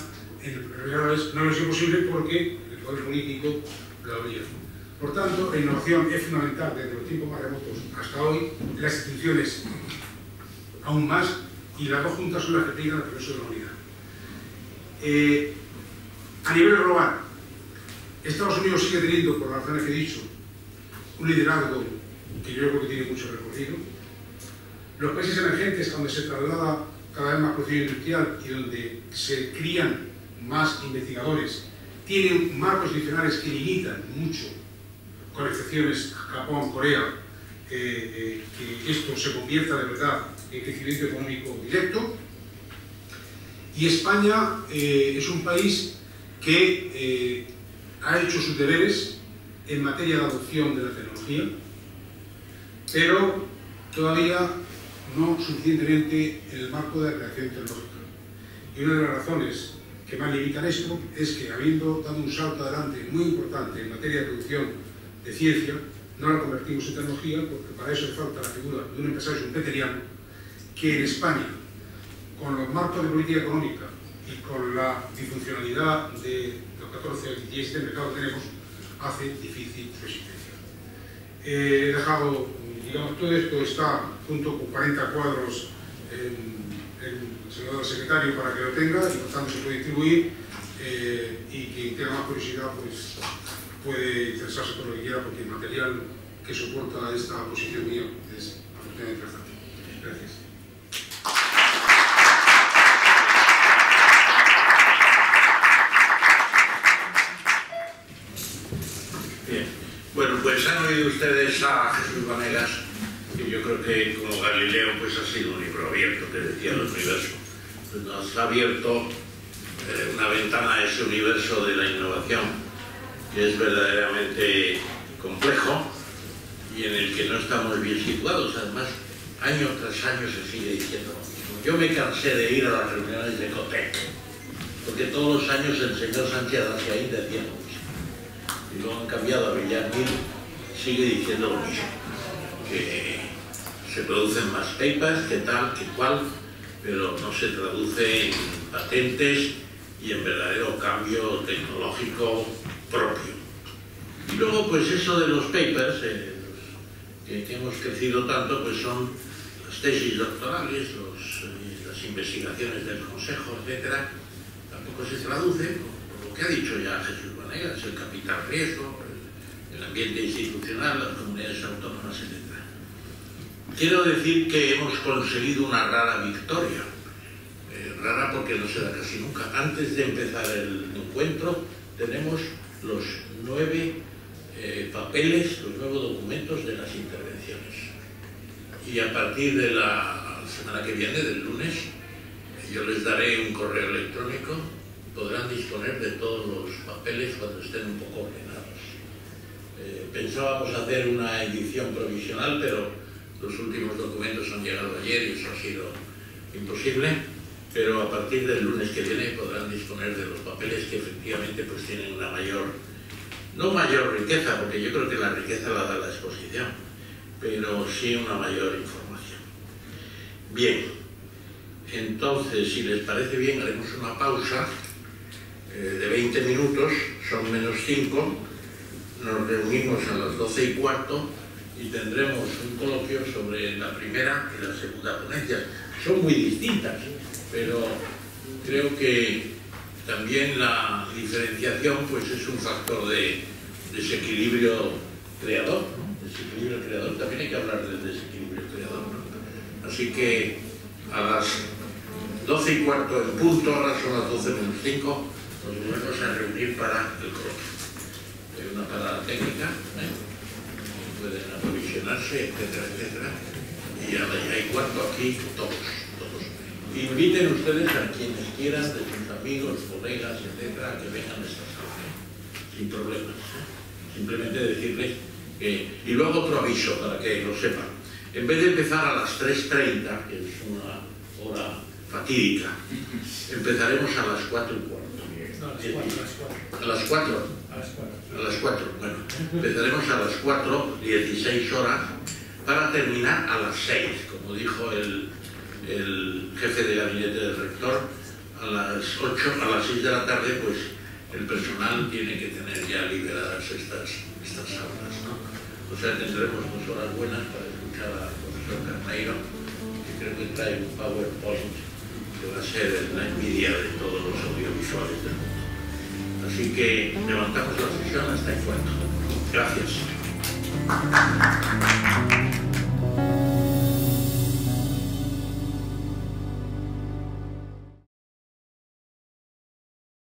en primera vez no lo hizo posible porque el poder político lo había. Por tanto, la innovación es fundamental desde los tiempos más remotos hasta hoy, las instituciones aún más, y las dos juntas son las que explican el progreso de la humanidad. A nivel global, Estados Unidos sigue teniendo, por las razones que he dicho, un liderazgo que yo creo que tiene mucho recorrido. Los países emergentes, donde se traslada cada vez más producción industrial y donde se crían más investigadores, tienen marcos institucionales que limitan mucho, con excepciones Japón, Corea, que esto se convierta de verdad en crecimiento económico directo. Y España es un país que ha hecho sus deberes en materia de adopción de la tecnología, pero todavía no suficientemente en el marco de la creación tecnológica. Y una de las razones que más limitan esto es que, habiendo dado un salto adelante muy importante en materia de producción de ciencia, no la convertimos en tecnología, porque para eso hace falta la figura de un empresario schumpeteriano que en España, con los marcos de política económica y con la disfuncionalidad de los 14 o 17 mercados que tenemos, hace difícil su existencia. He dejado, digamos, todo esto está junto con 40 cuadros se lo da al secretario para que lo tenga y por tanto se puede distribuir, y quien tenga más curiosidad pues puede interesarse por lo que quiera, porque el material que soporta esta posición mía es absolutamente bastante. Gracias. Bien. Bueno, pues han oído ustedes a Jesús Vanegas, que yo creo que como Galileo pues ha sido un libro abierto, que decía el universo. Pues nos ha abierto una ventana a ese universo de la innovación, que es verdaderamente complejo y en el que no estamos bien situados. Además, año tras año se sigue diciendo lo mismo. Yo me cansé de ir a las reuniones de Cotec, porque todos los años el señor Sánchez Arciaín decía lo mismo. Y luego han cambiado a Villamil, sigue diciendo lo mismo. Que se producen más papers, que tal, que cual, pero no se traduce en patentes y en verdadero cambio tecnológico propio. Y luego, pues eso de los papers, que hemos crecido tanto, pues son las tesis doctorales, las investigaciones del Consejo, etcétera. Tampoco se traduce, por lo que ha dicho ya Jesús Vanegas, el capital riesgo, el ambiente institucional, las comunidades autónomas, etcétera. Quiero decir que hemos conseguido una rara victoria. Rara porque no se da casi nunca. Antes de empezar el encuentro tenemos los 9 papeles, los 9 documentos de las intervenciones. Y a partir de la semana que viene, del lunes, yo les daré un correo electrónico. Podrán disponer de todos los papeles cuando estén un poco ordenados. Pensábamos hacer una edición provisional, pero los últimos documentos han llegado ayer y eso ha sido imposible. Pero a partir del lunes que viene podrán disponer de los papeles que efectivamente pues tienen una mayor, no mayor riqueza, porque yo creo que la riqueza la da la exposición, pero sí una mayor información. Bien, entonces, si les parece bien, haremos una pausa de 20 minutos, son menos 5, nos reunimos a las 12:15 y tendremos un coloquio sobre la primera y la segunda ponencia. Son muy distintas, pero creo que también la diferenciación pues es un factor de desequilibrio creador, ¿no? Desequilibrio creador, también hay que hablar del desequilibrio creador, ¿no? Así que a las 12:15 en punto, ahora son las 12:05, nos volvemos a reunir para el coloquio. Hay una parada técnica, pueden aprovisionarse, etcétera, etcétera, y a las 1:15 aquí todos. Inviten ustedes a quienes quieran, de sus amigos, colegas, etcétera, que vengan a esta sala, sin problemas. Simplemente decirles que... Y luego otro aviso, para que lo sepan. en vez de empezar a las 3:30, que es una hora fatídica, empezaremos a las 4:15. No, a las 4. ¿A las 4? A las 4, bueno, empezaremos a las 4, 16 horas, para terminar a las 6, como dijo el jefe de gabinete del rector. A las 6 de la tarde, pues el personal tiene que tener ya liberadas estas aulas, ¿no? O sea, tendremos 2 horas buenas para escuchar al profesor Carneiro, que creo que trae un PowerPoint que va a ser la envidia de todos los audiovisuales del mundo. Así que levantamos la sesión hasta el cuarto. Gracias.